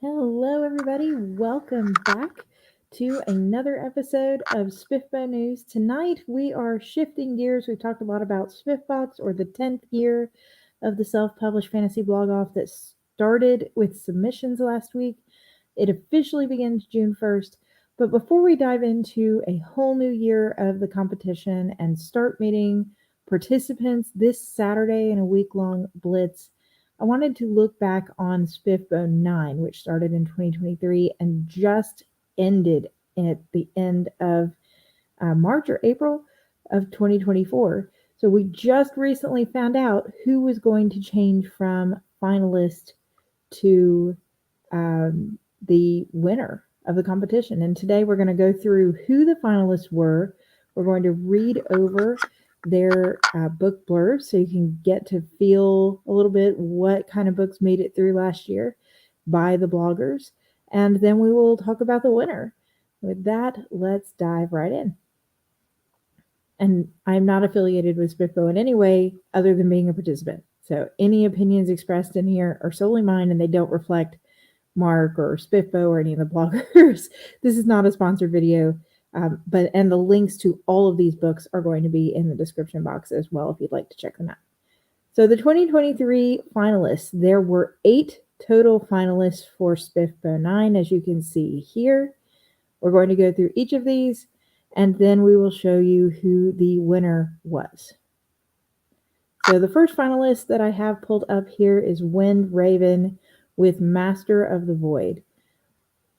Hello, everybody. Welcome back to another episode of SPFBO News. Tonight, we are shifting gears. We've talked a lot about SPFBOX, or the 10th year of the self-published fantasy blog off that started with submissions last week. It officially begins June 1st. But before we dive into a whole new year of the competition and start meeting participants this Saturday in a week-long blitz, I wanted to look back on SPFBO9, which started in 2023 and just ended at the end of March or April of 2024. So we just recently found out who was going to change from finalist to the winner of the competition. And today we're going to go through who the finalists were. We're going to read over their book blurbs so you can get to feel a little bit what kind of books made it through last year by the bloggers. And then we will talk about the winner. With that, let's dive right in. And I'm not affiliated with SPFBO in any way other than being a participant. So any opinions expressed in here are solely mine and they don't reflect Mark or SPFBO or any of the bloggers. This is not a sponsored video. And the links to all of these books are going to be in the description box as well if you'd like to check them out. So the 2023 finalists, there were 8 total finalists for SPFBO9, as you can see here. We're going to go through each of these, and then we will show you who the winner was. So the first finalist that I have pulled up here is Wind Raven with Master of the Void.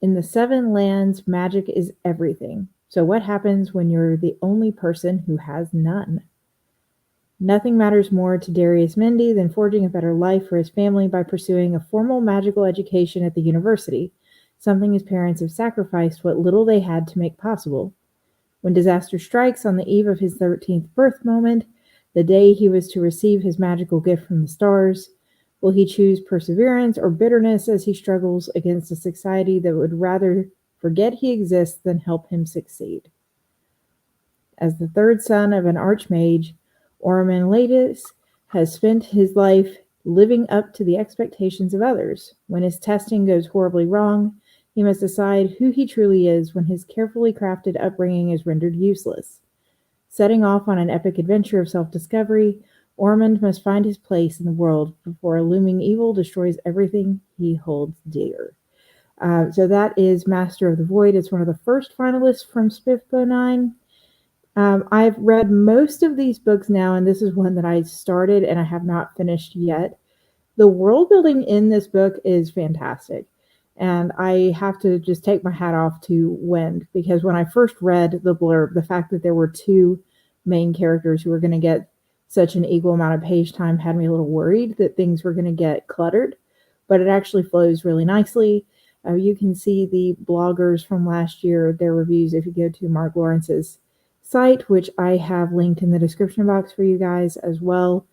In the 7 lands, magic is everything. So what happens when you're the only person who has none? Nothing matters more to Darius Mindy than forging a better life for his family by pursuing a formal magical education at the university, something his parents have sacrificed what little they had to make possible. When disaster strikes on the eve of his 13th birth moment, the day he was to receive his magical gift from the stars, will he choose perseverance or bitterness as he struggles against a society that would rather forget he exists than help him succeed? As the third son of an archmage, Orman Latis has spent his life living up to the expectations of others. When his testing goes horribly wrong, he must decide who he truly is when his carefully crafted upbringing is rendered useless. Setting off on an epic adventure of self-discovery, Ormond must find his place in the world before a looming evil destroys everything he holds dear. So that is Master of the Void. It's one of the first finalists from SPFBO9. I've read most of these books now, and this is one that I started and I have not finished yet. The world building in this book is fantastic. And I have to just take my hat off to Wind, because when I first read the blurb, the fact that there were 2 main characters who were going to get such an equal amount of page time had me a little worried that things were going to get cluttered, but it actually flows really nicely. You can see the bloggers from last year, their reviews, if you go to Mark Lawrence's site, which I have linked in the description box for you guys as well.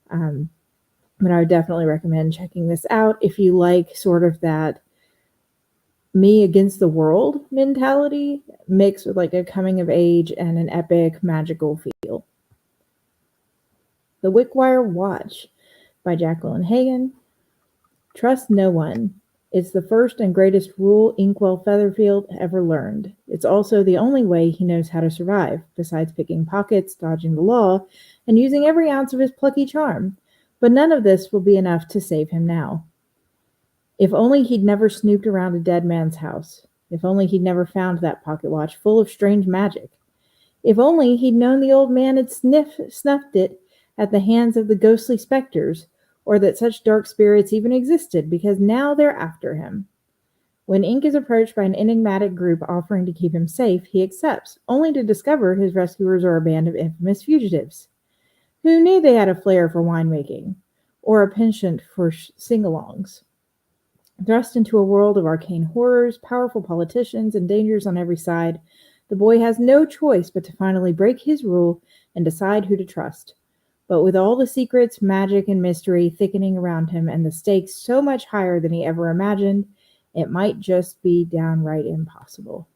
But I would definitely recommend checking this out if you like sort of that me against the world mentality mixed with like a coming of age and an epic magical feel. The Wickwire Watch by Jacqueline Hagan. Trust no one. It's the first and greatest rule Inkwell Featherfield ever learned. It's also the only way he knows how to survive, besides picking pockets, dodging the law, and using every ounce of his plucky charm. But none of this will be enough to save him now. If only he'd never snooped around a dead man's house. If only he'd never found that pocket watch full of strange magic. If only he'd known the old man had snuffed it at the hands of the ghostly specters, or that such dark spirits even existed, because now they're after him. When Ink is approached by an enigmatic group offering to keep him safe, he accepts, only to discover his rescuers are a band of infamous fugitives. Who knew they had a flair for winemaking, or a penchant for sing-alongs? Thrust into a world of arcane horrors, powerful politicians, and dangers on every side, the boy has no choice but to finally break his rule and decide who to trust. But with all the secrets, magic, and mystery thickening around him, and the stakes so much higher than he ever imagined, it might just be downright impossible.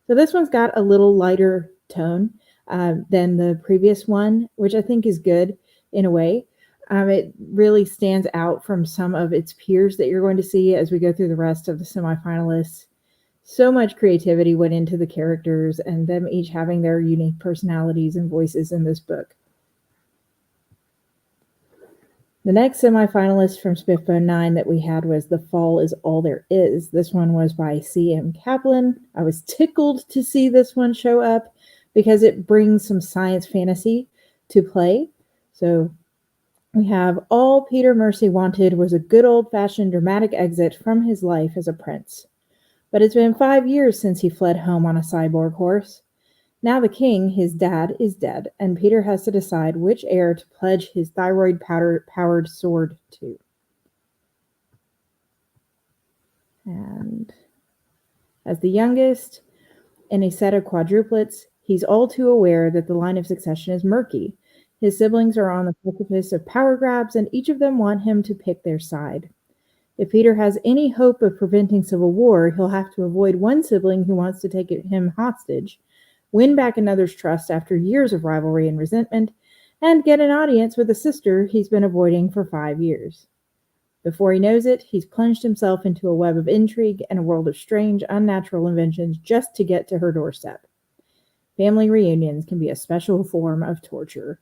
So this one's got a little lighter tone than the previous one, which I think is good in a way. It really stands out from some of its peers that you're going to see as we go through the rest of the semifinalists. So much creativity went into the characters and them each having their unique personalities and voices in this book. The next semifinalist from SPFBO9 that we had was The Fall Is All There Is. This one was by C.M. Kaplan. I was tickled to see this one show up because it brings some science fantasy to play. So we have all Peter Mercy wanted was a good old-fashioned dramatic exit from his life as a prince. But it's been 5 years since he fled home on a cyborg horse. Now the king, his dad, is dead, and Peter has to decide which heir to pledge his thyroid-powered sword to. And as the youngest in a set of quadruplets, he's all too aware that the line of succession is murky. His siblings are on the precipice of power grabs, and each of them want him to pick their side. If Peter has any hope of preventing civil war, he'll have to avoid one sibling who wants to take him hostage, win back another's trust after years of rivalry and resentment, and get an audience with a sister he's been avoiding for 5 years. Before he knows it, he's plunged himself into a web of intrigue and a world of strange, unnatural inventions just to get to her doorstep. Family reunions can be a special form of torture.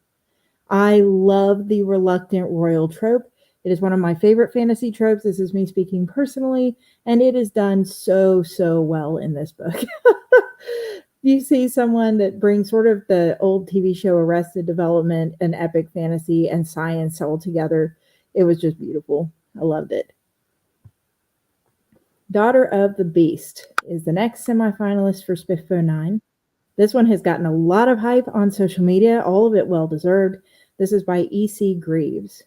I love the reluctant royal trope. It is one of my favorite fantasy tropes. This is me speaking personally, and it is done so well in this book. You see someone that brings sort of the old TV show Arrested Development and epic fantasy and science all together. It was just beautiful. I loved it. Daughter of the Beast is the next semifinalist for SPFBO9. This one has gotten a lot of hype on social media, all of it well-deserved. This is by E.C. Greaves.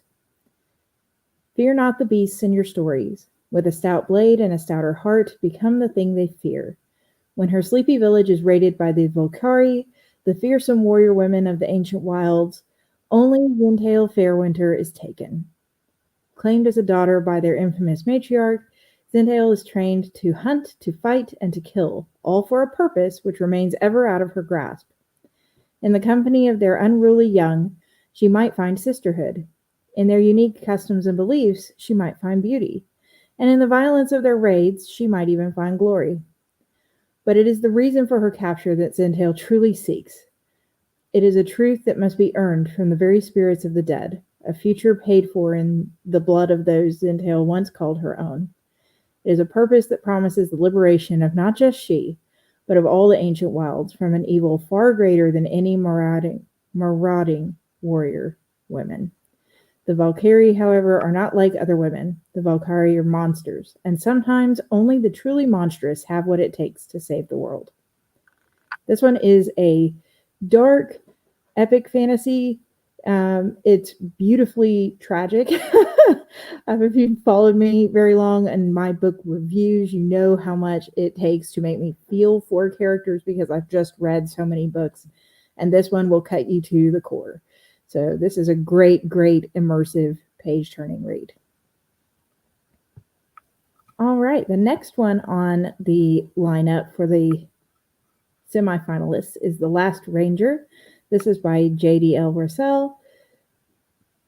Fear not the beasts in your stories. With a stout blade and a stouter heart, become the thing they fear. When her sleepy village is raided by the Volcari, the fearsome warrior women of the ancient wilds, only Zintail Fairwinter is taken. Claimed as a daughter by their infamous matriarch, Zintail is trained to hunt, to fight, and to kill, all for a purpose which remains ever out of her grasp. In the company of their unruly young, she might find sisterhood. In their unique customs and beliefs, she might find beauty. And in the violence of their raids, she might even find glory. But it is the reason for her capture that Zintail truly seeks. It is a truth that must be earned from the very spirits of the dead, a future paid for in the blood of those Zintail once called her own. It is a purpose that promises the liberation of not just she, but of all the ancient wilds from an evil far greater than any marauding warrior women. The Valkyrie, however, are not like other women. The Valkyrie are monsters, and sometimes only the truly monstrous have what it takes to save the world. This one is a dark, epic fantasy. It's beautifully tragic. If you've followed me very long in my book reviews, you know how much it takes to make me feel for characters because I've just read so many books, and this one will cut you to the core. So this is a great immersive page-turning read. All right, the next one on the lineup for the semifinalists is The Last Ranger. This is by J.D.L. Russell.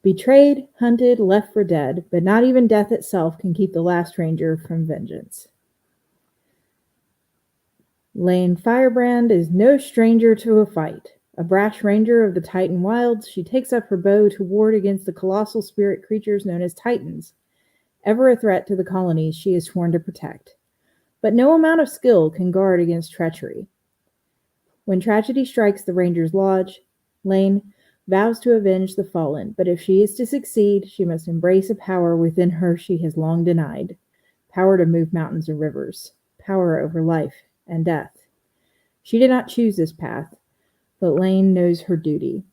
Betrayed, hunted, left for dead, but not even death itself can keep the last ranger from vengeance. Lane Firebrand is no stranger to a fight. A brash ranger of the Titan wilds, she takes up her bow to ward against the colossal spirit creatures known as Titans. Ever a threat to the colonies she is sworn to protect. But no amount of skill can guard against treachery. When tragedy strikes the ranger's lodge, Lane vows to avenge the fallen, but if she is to succeed, she must embrace a power within her she has long denied. Power to move mountains and rivers. Power over life and death. She did not choose this path, but Lane knows her duty.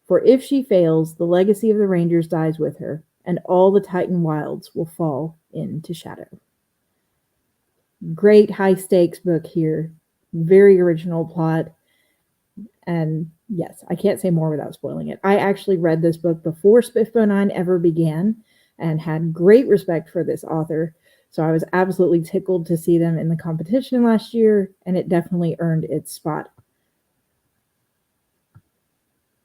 For if she fails, the legacy of the Rangers dies with her, and all the Titan wilds will fall into shadow. Great high-stakes book here. Very original plot. And yes, I can't say more without spoiling it. I actually read this book before SPFBO9 ever began and had great respect for this author. So I was absolutely tickled to see them in the competition last year, and it definitely earned its spot.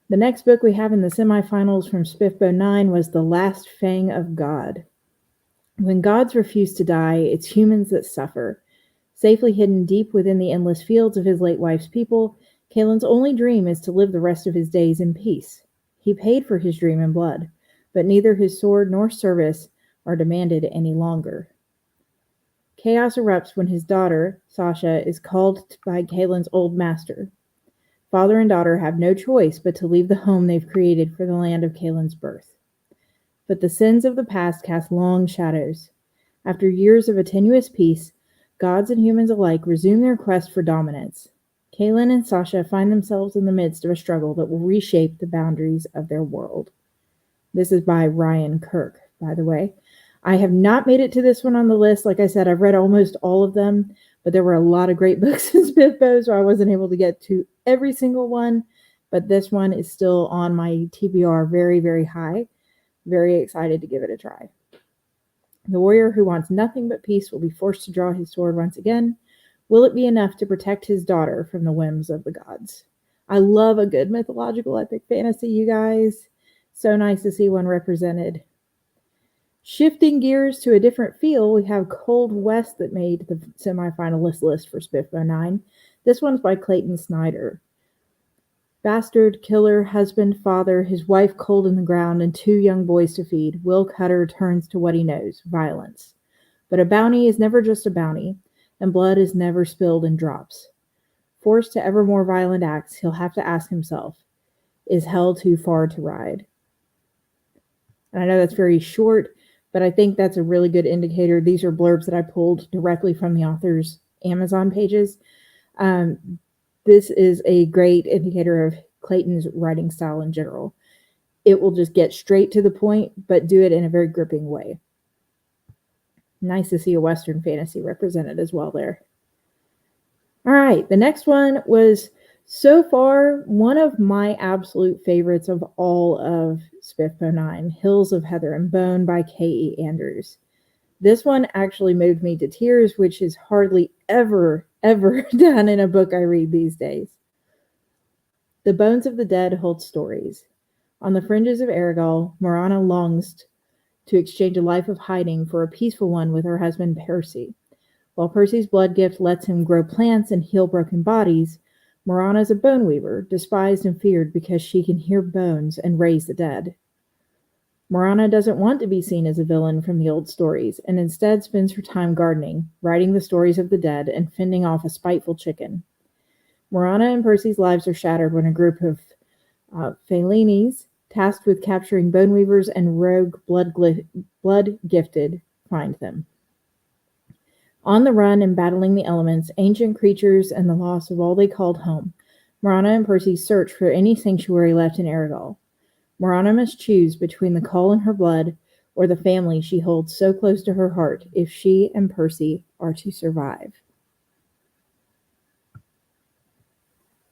The next book we have in the semifinals from SPFBO9 was The Last Fang of God. When gods refuse to die, it's humans that suffer. Safely hidden deep within the endless fields of his late wife's people, Kalen's only dream is to live the rest of his days in peace. He paid for his dream in blood, but neither his sword nor service are demanded any longer. Chaos erupts when his daughter, Sasha, is called by Kalen's old master. Father and daughter have no choice but to leave the home they've created for the land of Kalen's birth. But the sins of the past cast long shadows. After years of a tenuous peace, gods and humans alike resume their quest for dominance. Kalen and Sasha find themselves in the midst of a struggle that will reshape the boundaries of their world. This is by Ryan Kirk, by the way. I have not made it to this one on the list. Like I said, I've read almost all of them, but there were a lot of great books in SPFBO, so I wasn't able to get to every single one. But this one is still on my TBR very, very high. Very excited to give it a try. The warrior who wants nothing but peace will be forced to draw his sword once again. Will it be enough to protect his daughter from the whims of the gods? I love a good mythological epic fantasy, you guys. So nice to see one represented. Shifting gears to a different feel, we have Cold West that made the semifinalist list for SPFBO9. This one's by Clayton Snyder. Bastard, killer, husband, father, his wife cold in the ground, and 2 young boys to feed, Will Cutter turns to what he knows, violence. But a bounty is never just a bounty, and blood is never spilled in drops. Forced to ever more violent acts, he'll have to ask himself, is hell too far to ride? And I know that's very short, but I think that's a really good indicator. These are blurbs that I pulled directly from the author's Amazon pages. This is a great indicator of Clayton's writing style in general. It will just get straight to the point, but do it in a very gripping way. Nice to see a Western fantasy represented as well there. All right, the next one was so far one of my absolute favorites of all of SPFBO9, Hills of Heather and Bone by K.E. Andrews. This one actually moved me to tears, which is hardly ever done in a book I read these days. The bones of the dead hold stories. On the fringes of Aragol, Morana longs to exchange a life of hiding for a peaceful one with her husband Percy. While Percy's blood gift lets him grow plants and heal broken bodies, Morana is a bone weaver, despised and feared because she can hear bones and raise the dead. Morana doesn't want to be seen as a villain from the old stories, and instead spends her time gardening, writing the stories of the dead, and fending off a spiteful chicken. Morana and Percy's lives are shattered when a group of Finalists, tasked with capturing bone weavers and rogue blood-gifted, find them. On the run and battling the elements, ancient creatures, and the loss of all they called home, Morana and Percy search for any sanctuary left in Aragol. Morana must choose between the call in her blood or the family she holds so close to her heart if she and Percy are to survive.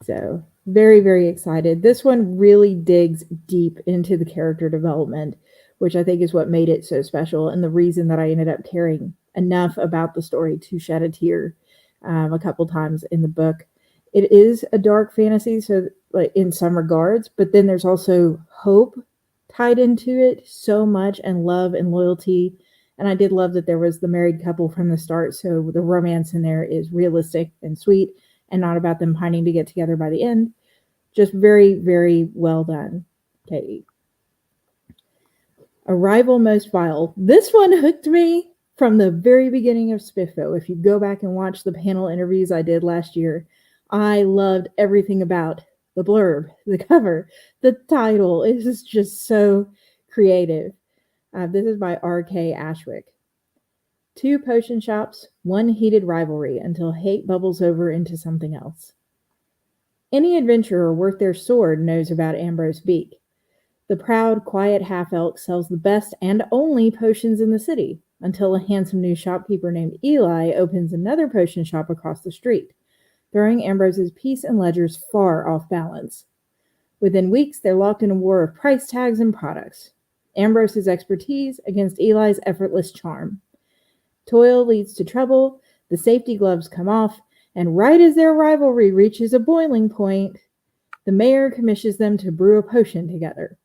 So, very, very excited. This one really digs deep into the character development, which I think is what made it so special and the reason that I ended up caring enough about the story to shed a tear a couple times in the book. It is a dark fantasy, so like in some regards, but then there's also hope tied into it so much, and love and loyalty. And I did love that there was the married couple from the start, so the romance in there is realistic and sweet and not about them pining to get together by the end. Just very, very well done, Katie. Arrival Most Vile. This one hooked me from the very beginning of SPFBO. If you go back and watch the panel interviews I did last year, I loved everything about the blurb, the cover, the title. It is just so creative. This is by R.K. Ashwick. 2 potion shops, 1 heated rivalry until hate bubbles over into something else. Any adventurer worth their sword knows about Ambrose Beak. The proud, quiet half-elk sells the best and only potions in the city, until a handsome new shopkeeper named Eli opens another potion shop across the street, throwing Ambrose's peace and ledgers far off balance. Within weeks, they're locked in a war of price tags and products. Ambrose's expertise against Eli's effortless charm. Toil leads to trouble, the safety gloves come off, and right as their rivalry reaches a boiling point, The mayor commissions them to brew a potion together.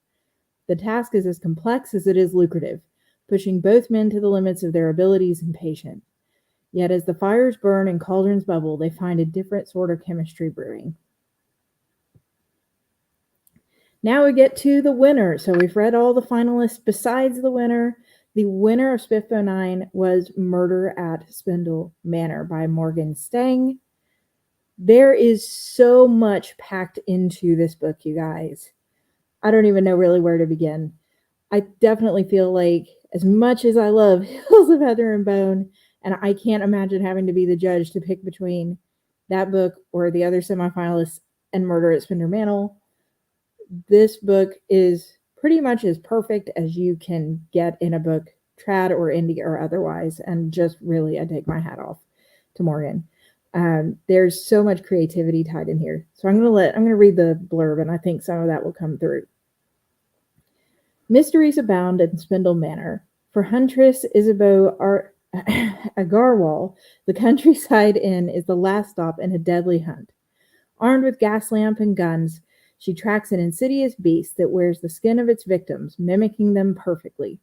The task is as complex as it is lucrative, pushing both men to the limits of their abilities and patience. Yet as the fires burn and cauldrons bubble, they find a different sort of chemistry brewing. Now we get to the winner. So we've read all the finalists besides the winner. The winner of SPFBO9 was Murder at Spindle Manor by Morgan Stang. There is so much packed into this book, you guys. I don't even know really where to begin. I definitely feel like, as much as I love Hills of Heather and Bone, and I can't imagine having to be the judge to pick between that book or the other semifinalists and Murder at Spindle Manor, this book is pretty much as perfect as you can get in a book, trad or indie or otherwise. And just really, I take my hat off to Morgan. There's so much creativity tied in here. So I'm going to read the blurb, and I think some of that will come through. Mysteries abound in Spindle Manor. For Huntress Isabeau Agarwal, the countryside inn is the last stop in a deadly hunt. Armed with gas lamp and guns, she tracks an insidious beast that wears the skin of its victims, mimicking them perfectly.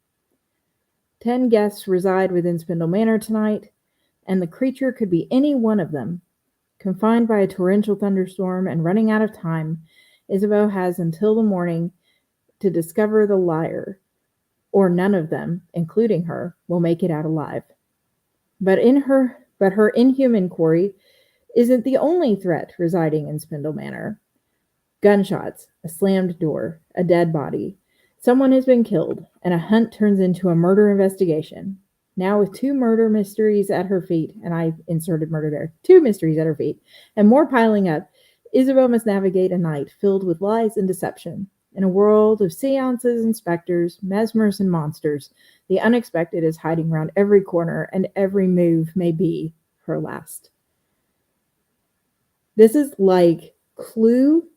10 guests reside within Spindle Manor tonight, and the creature could be any one of them. Confined by a torrential thunderstorm and running out of time, Isabeau has until the morning to discover the liar, or none of them, including her, will make it out alive. But her inhuman quarry isn't the only threat residing in Spindle Manor. Gunshots, a slammed door, a dead body. Someone has been killed, and a hunt turns into a murder investigation. Now with 2 murder mysteries at her feet, and I inserted murder there, 2 mysteries at her feet, and more piling up, Isabeau must navigate a night filled with lies and deception. In a world of seances and specters, mesmers and monsters, the unexpected is hiding around every corner, and every move may be her last. This is like Clue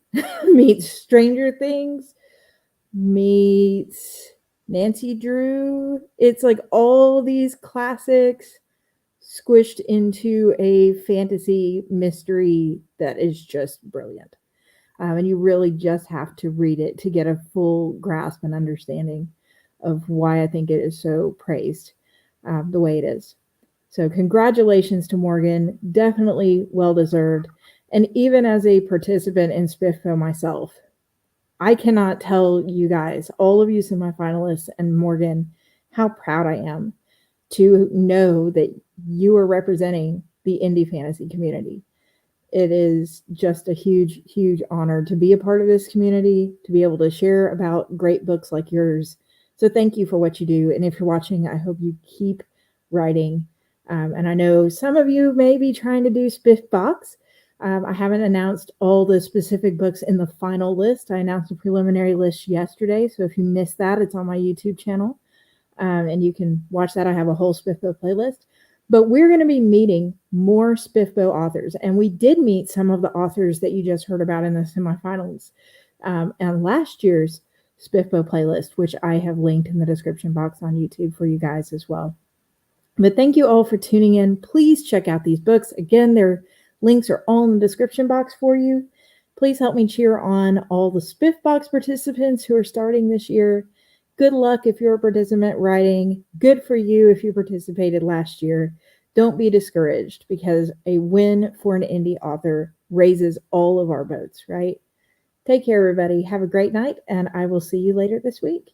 meets Stranger Things meets Nancy Drew. It's like all these classics squished into a fantasy mystery that is just brilliant. And you really just have to read it to get a full grasp and understanding of why I think it is so praised the way it is. So congratulations to Morgan. Definitely well-deserved. And even as a participant in SPFBO myself, I cannot tell you guys, all of you semifinalists and Morgan, how proud I am to know that you are representing the indie fantasy community. It is just a huge, huge honor to be a part of this community, to be able to share about great books like yours. So thank you for what you do. And if you're watching, I hope you keep writing. And I know some of you may be trying to do SPFBOx. I haven't announced all the specific books in the final list. I announced a preliminary list yesterday. So if you missed that, it's on my YouTube channel. And you can watch that. I have a whole SPFBO playlist. But we're going to be meeting more SPFBO authors. And we did meet some of the authors that you just heard about in the semifinals. And last year's SPFBO playlist, which I have linked in the description box on YouTube for you guys as well. But thank you all for tuning in. Please check out these books. Again, their links are all in the description box for you. Please help me cheer on all the SPFBOx participants who are starting this year. Good luck if you're a participant writing. Good for you if you participated last year. Don't be discouraged, because a win for an indie author raises all of our boats, right? Take care, everybody. Have a great night, and I will see you later this week.